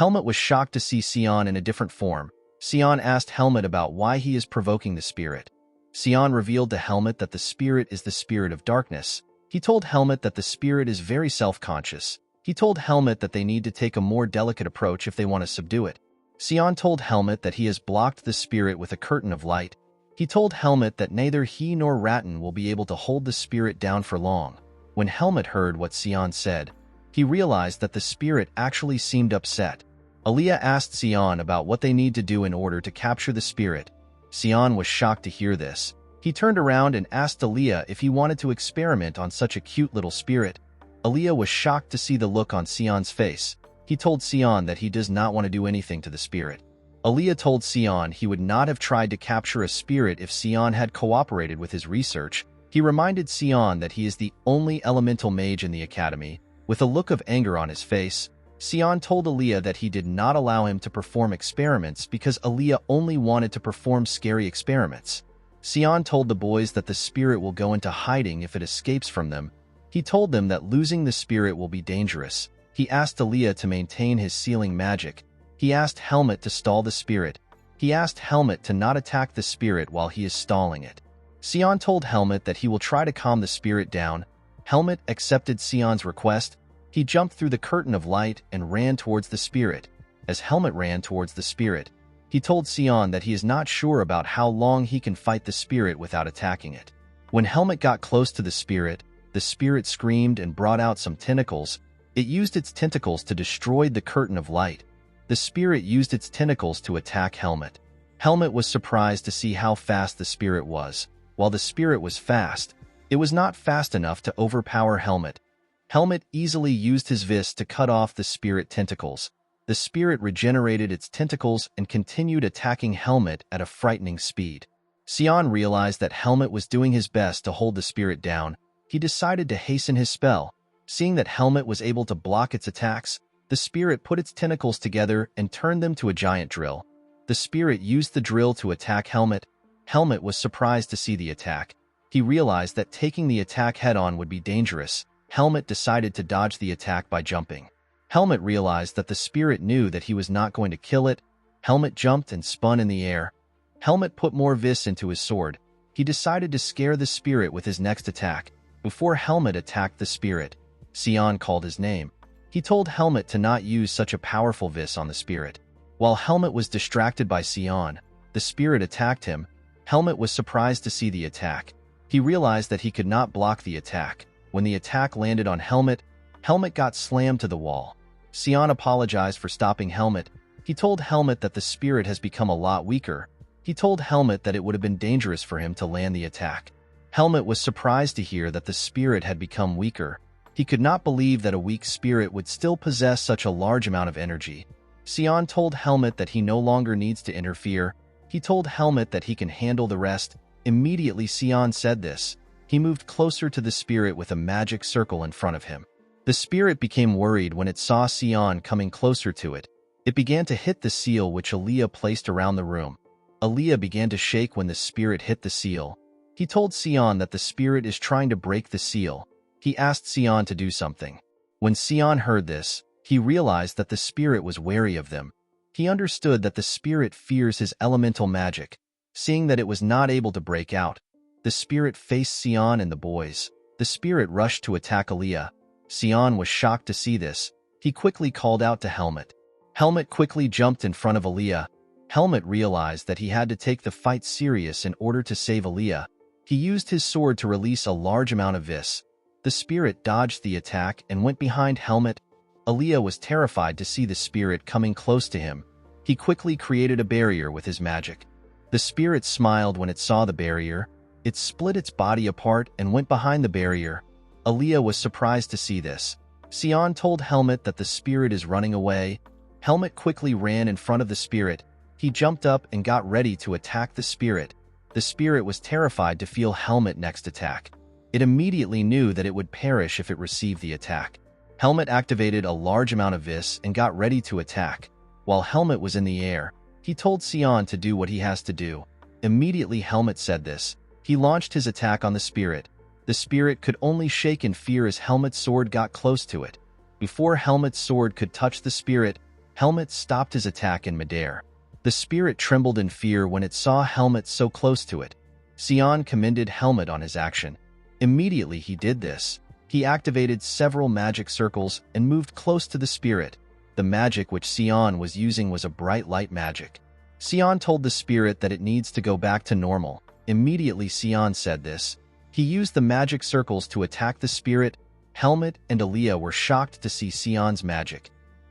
Helmut was shocked to see Sion in a different form. Sion asked Helmut about why he is provoking the spirit. Sion revealed to Helmut that the spirit is the spirit of darkness. He told Helmut that the spirit is very self-conscious. He told Helmut that they need to take a more delicate approach if they want to subdue it. Sion told Helmut that he has blocked the spirit with a curtain of light. He told Helmut that neither he nor Rattan will be able to hold the spirit down for long. When Helmut heard what Sion said, he realized that the spirit actually seemed upset. Aaliyah asked Sion about what they need to do in order to capture the spirit. Sion was shocked to hear this. He turned around and asked Aaliyah if he wanted to experiment on such a cute little spirit. Aaliyah was shocked to see the look on Sion's face. He told Sion that he does not want to do anything to the spirit. Aaliyah told Sion he would not have tried to capture a spirit if Sion had cooperated with his research. He reminded Sion that he is the only elemental mage in the academy. With a look of anger on his face, Sion told Aaliyah that he did not allow him to perform experiments because Aaliyah only wanted to perform scary experiments. Sion told the boys that the spirit will go into hiding if it escapes from them. He told them that losing the spirit will be dangerous. He asked Aaliyah to maintain his sealing magic. He asked Helmut to stall the spirit. He asked Helmut to not attack the spirit while he is stalling it. Sion told Helmut that he will try to calm the spirit down. Helmut accepted Sion's request. He jumped through the curtain of light and ran towards the spirit. As Helmut ran towards the spirit, he told Sion that he is not sure about how long he can fight the spirit without attacking it. When Helmut got close to the spirit screamed and brought out some tentacles. It used its tentacles to destroy the curtain of light. The spirit used its tentacles to attack Helmut. Helmut was surprised to see how fast the spirit was. While the spirit was fast, it was not fast enough to overpower Helmut. Helmut easily used his fist to cut off the spirit tentacles. The spirit regenerated its tentacles and continued attacking Helmut at a frightening speed. Sion realized that Helmut was doing his best to hold the spirit down. He decided to hasten his spell. Seeing that Helmut was able to block its attacks, the spirit put its tentacles together and turned them to a giant drill. The spirit used the drill to attack Helmut. Helmut was surprised to see the attack. He realized that taking the attack head-on would be dangerous. Helmut decided to dodge the attack by jumping. Helmut realized that the spirit knew that he was not going to kill it. Helmut jumped and spun in the air. Helmut put more vis into his sword. He decided to scare the spirit with his next attack. Before Helmut attacked the spirit, Sion called his name. He told Helmut to not use such a powerful vis on the spirit. While Helmut was distracted by Sion, the spirit attacked him. Helmut was surprised to see the attack. He realized that he could not block the attack. When the attack landed on Helmut, Helmut got slammed to the wall. Sion apologized for stopping Helmut. He told Helmut that the spirit has become a lot weaker. He told Helmut that it would have been dangerous for him to land the attack. Helmut was surprised to hear that the spirit had become weaker. He could not believe that a weak spirit would still possess such a large amount of energy. Sion told Helmut that he no longer needs to interfere. He told Helmut that he can handle the rest. Immediately Sion said this. He moved closer to the spirit with a magic circle in front of him. The spirit became worried when it saw Sion coming closer to it. It began to hit the seal which Aaliyah placed around the room. Aaliyah began to shake when the spirit hit the seal. He told Sion that the spirit is trying to break the seal. He asked Sion to do something. When Sion heard this, he realized that the spirit was wary of them. He understood that the spirit fears his elemental magic. Seeing that it was not able to break out, the spirit faced Sion and the boys. The spirit rushed to attack Aaliyah. Sion was shocked to see this. He quickly called out to Helmut. Helmut quickly jumped in front of Aaliyah. Helmut realized that he had to take the fight serious in order to save Aaliyah. He used his sword to release a large amount of vis. The spirit dodged the attack and went behind Helmut. Aaliyah was terrified to see the spirit coming close to him. He quickly created a barrier with his magic. The spirit smiled when it saw the barrier. It split its body apart and went behind the barrier. Aaliyah was surprised to see this. Sion told Helmut that the spirit is running away. Helmut quickly ran in front of the spirit. He jumped up and got ready to attack the spirit. The spirit was terrified to feel Helmut next attack. It immediately knew that it would perish if it received the attack. Helmut activated a large amount of vis and got ready to attack. While Helmut was in the air, he told Sion to do what he has to do. Immediately Helmut said this. He launched his attack on the spirit. The spirit could only shake in fear as Helmut's sword got close to it. Before Helmut's sword could touch the spirit, Helmut stopped his attack in midair. The spirit trembled in fear when it saw Helmut so close to it. Sion commended Helmut on his action. Immediately he did this. He activated several magic circles and moved close to the spirit. The magic which Sion was using was a bright light magic. Sion told the spirit that it needs to go back to normal. Immediately Sion said this. He used the magic circles to attack the spirit. Helmut and Aaliyah were shocked to see Sion's magic.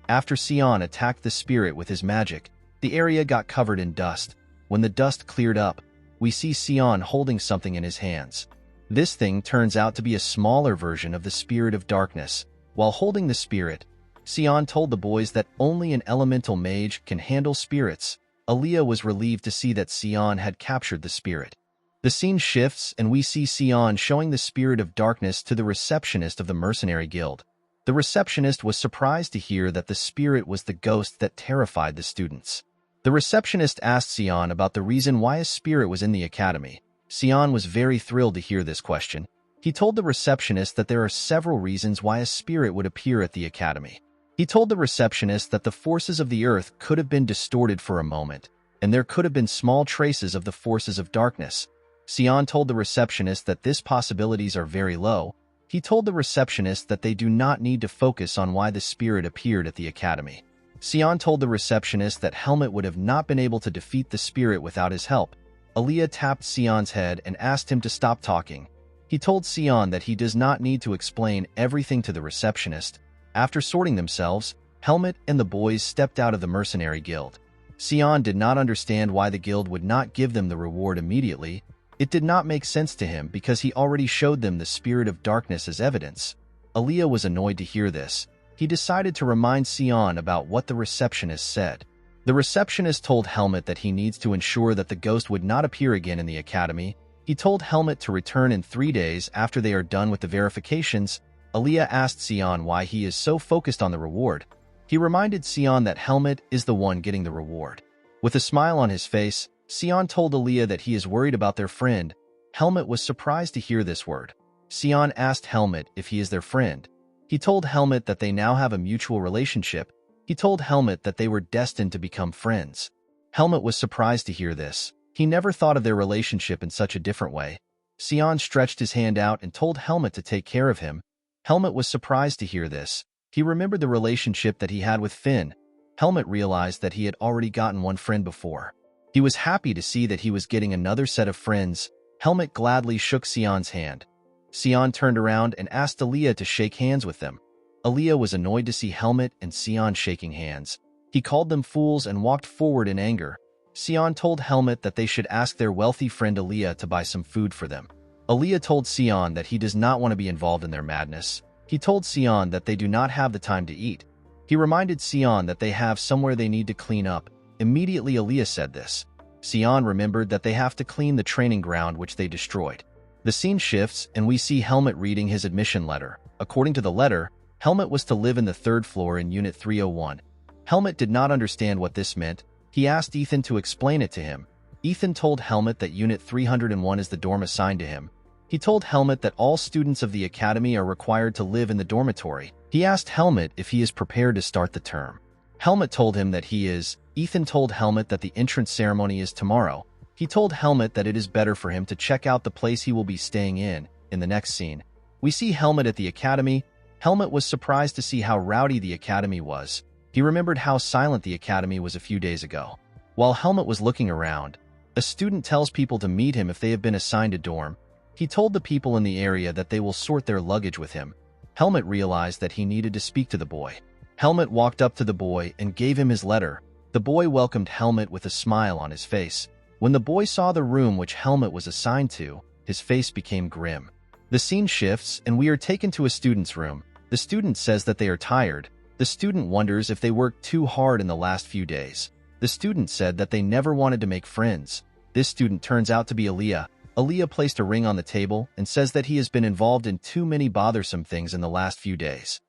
After Sion attacked the spirit with his magic, the area got covered in dust. When the dust cleared up, we see Sion holding something in his hands. This thing turns out to be a smaller version of the spirit of darkness. While holding the spirit, Sion told the boys that only an elemental mage can handle spirits. Aaliyah was relieved to see that Sion had captured the spirit. The scene shifts and we see Sion showing the spirit of darkness to the receptionist of the mercenary guild. The receptionist was surprised to hear that the spirit was the ghost that terrified the students. The receptionist asked Sion about the reason why a spirit was in the academy. Sion was very thrilled to hear this question. He told the receptionist that there are several reasons why a spirit would appear at the academy. He told the receptionist that the forces of the earth could have been distorted for a moment, and there could have been small traces of the forces of darkness. Sion told the receptionist that these possibilities are very low. He told the receptionist that they do not need to focus on why the spirit appeared at the academy. Sion told the receptionist that Helmut would have not been able to defeat the spirit without his help. Aaliyah tapped Sion's head and asked him to stop talking. He told Sion that he does not need to explain everything to the receptionist. After sorting themselves, Helmut and the boys stepped out of the mercenary guild. Sion did not understand why the guild would not give them the reward immediately. It did not make sense to him because he already showed them the spirit of darkness as evidence. Aaliyah was annoyed to hear this. He decided to remind Sion about what the receptionist said. The receptionist told Helmut that he needs to ensure that the ghost would not appear again in the academy. He told Helmut to return in 3 days after they are done with the verifications. Aaliyah asked Sion why he is so focused on the reward. He reminded Sion that Helmut is the one getting the reward. With a smile on his face, Sion told Aaliyah that he is worried about their friend. Helmut was surprised to hear this word. Sion asked Helmut if he is their friend. He told Helmut that they now have a mutual relationship. He told Helmut that they were destined to become friends. Helmut was surprised to hear this. He never thought of their relationship in such a different way. Sion stretched his hand out and told Helmut to take care of him. Helmut was surprised to hear this. He remembered the relationship that he had with Finn. Helmut realized that he had already gotten one friend before. He was happy to see that he was getting another set of friends. Helmut gladly shook Sion's hand. Sion turned around and asked Aaliyah to shake hands with them. Aaliyah was annoyed to see Helmut and Sion shaking hands. He called them fools and walked forward in anger. Sion told Helmut that they should ask their wealthy friend Aaliyah to buy some food for them. Aaliyah told Sion that he does not want to be involved in their madness. He told Sion that they do not have the time to eat. He reminded Sion that they have somewhere they need to clean up. Immediately Aaliyah said this. Sion remembered that they have to clean the training ground which they destroyed. The scene shifts and we see Helmut reading his admission letter. According to the letter, Helmut was to live in the 3rd floor in Unit 301. Helmut did not understand what this meant. He asked Ethan to explain it to him. Ethan told Helmut that Unit 301 is the dorm assigned to him. He told Helmut that all students of the academy are required to live in the dormitory. He asked Helmut if he is prepared to start the term. Helmut told him that he is. Ethan told Helmut that the entrance ceremony is tomorrow. He told Helmut that it is better for him to check out the place he will be staying in. In the next scene, we see Helmut at the academy. Helmut was surprised to see how rowdy the academy was. He remembered how silent the academy was a few days ago. While Helmut was looking around, a student tells people to meet him if they have been assigned a dorm. He told the people in the area that they will sort their luggage with him. Helmut realized that he needed to speak to the boy. Helmut walked up to the boy and gave him his letter. The boy welcomed Helmut with a smile on his face. When the boy saw the room which Helmut was assigned to, his face became grim. The scene shifts and we are taken to a student's room. The student says that they are tired. The student wonders if they worked too hard in the last few days. The student said that they never wanted to make friends. This student turns out to be Aaliyah. Aaliyah placed a ring on the table and says that he has been involved in too many bothersome things in the last few days.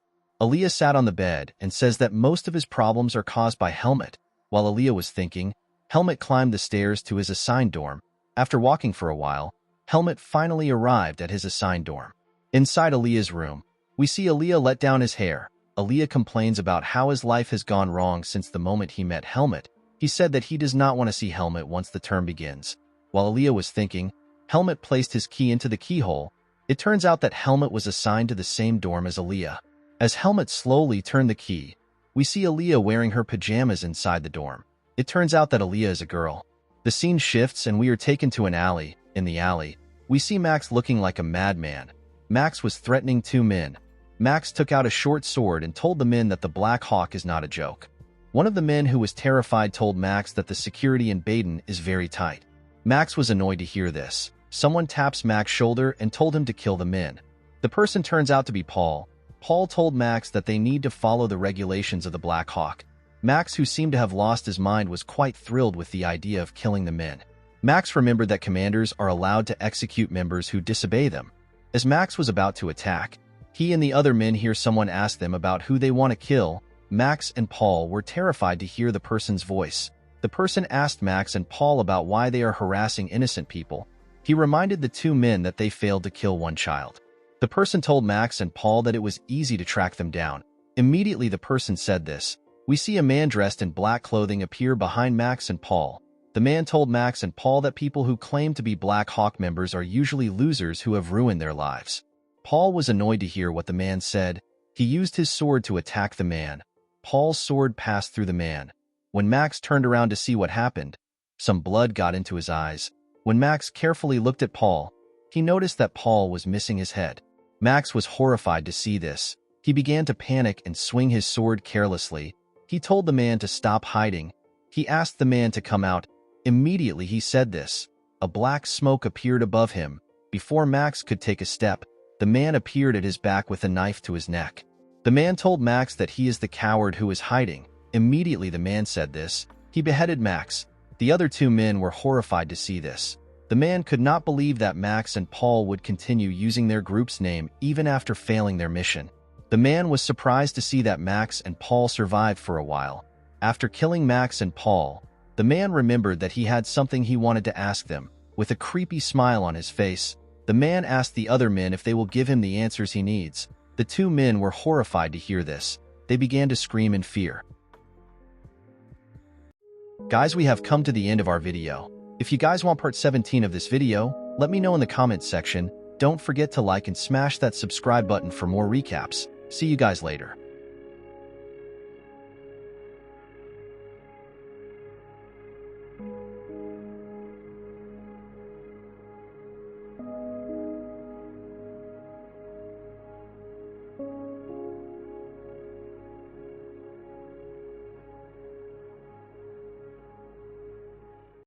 Aaliyah sat on the bed and says that most of his problems are caused by Helmut. While Aaliyah was thinking, Helmut climbed the stairs to his assigned dorm. After walking for a while, Helmut finally arrived at his assigned dorm. Inside Aaliyah's room, we see Aaliyah let down his hair. Aaliyah complains about how his life has gone wrong since the moment he met Helmut. He said that he does not want to see Helmut once the term begins. While Aaliyah was thinking, Helmut placed his key into the keyhole. It turns out that Helmut was assigned to the same dorm as Aaliyah. As Helmut slowly turned the key, we see Aaliyah wearing her pajamas inside the dorm. It turns out that Aaliyah is a girl. The scene shifts and we are taken to an alley. In the alley, we see Max looking like a madman. Max was threatening two men. Max took out a short sword and told the men that the Black Hawk is not a joke. One of the men who was terrified told Max that the security in Baden is very tight. Max was annoyed to hear this. Someone taps Max's shoulder and told him to kill the men. The person turns out to be Paul. Paul told Max that they need to follow the regulations of the Black Hawk. Max, who seemed to have lost his mind, was quite thrilled with the idea of killing the men. Max remembered that commanders are allowed to execute members who disobey them. As Max was about to attack, he and the other men hear someone ask them about who they want to kill. Max and Paul were terrified to hear the person's voice. The person asked Max and Paul about why they are harassing innocent people. He reminded the two men that they failed to kill one child. The person told Max and Paul that it was easy to track them down. Immediately the person said this. We see a man dressed in black clothing appear behind Max and Paul. The man told Max and Paul that people who claim to be Black Hawk members are usually losers who have ruined their lives. Paul was annoyed to hear what the man said. He used his sword to attack the man. Paul's sword passed through the man. When Max turned around to see what happened, some blood got into his eyes. When Max carefully looked at Paul, he noticed that Paul was missing his head. Max was horrified to see this. He began to panic and swing his sword carelessly. He told the man to stop hiding. He asked the man to come out. Immediately he said this. A black smoke appeared above him. Before Max could take a step, the man appeared at his back with a knife to his neck. The man told Max that he is the coward who is hiding. Immediately the man said this. He beheaded Max. The other two men were horrified to see this. The man could not believe that Max and Paul would continue using their group's name even after failing their mission. The man was surprised to see that Max and Paul survived for a while. After killing Max and Paul, the man remembered that he had something he wanted to ask them. With a creepy smile on his face, the man asked the other men if they will give him the answers he needs. The two men were horrified to hear this. They began to scream in fear. Guys, we have come to the end of our video. If you guys want part 17 of this video, let me know in the comments section. Don't forget to like and smash that subscribe button for more recaps. See you guys later.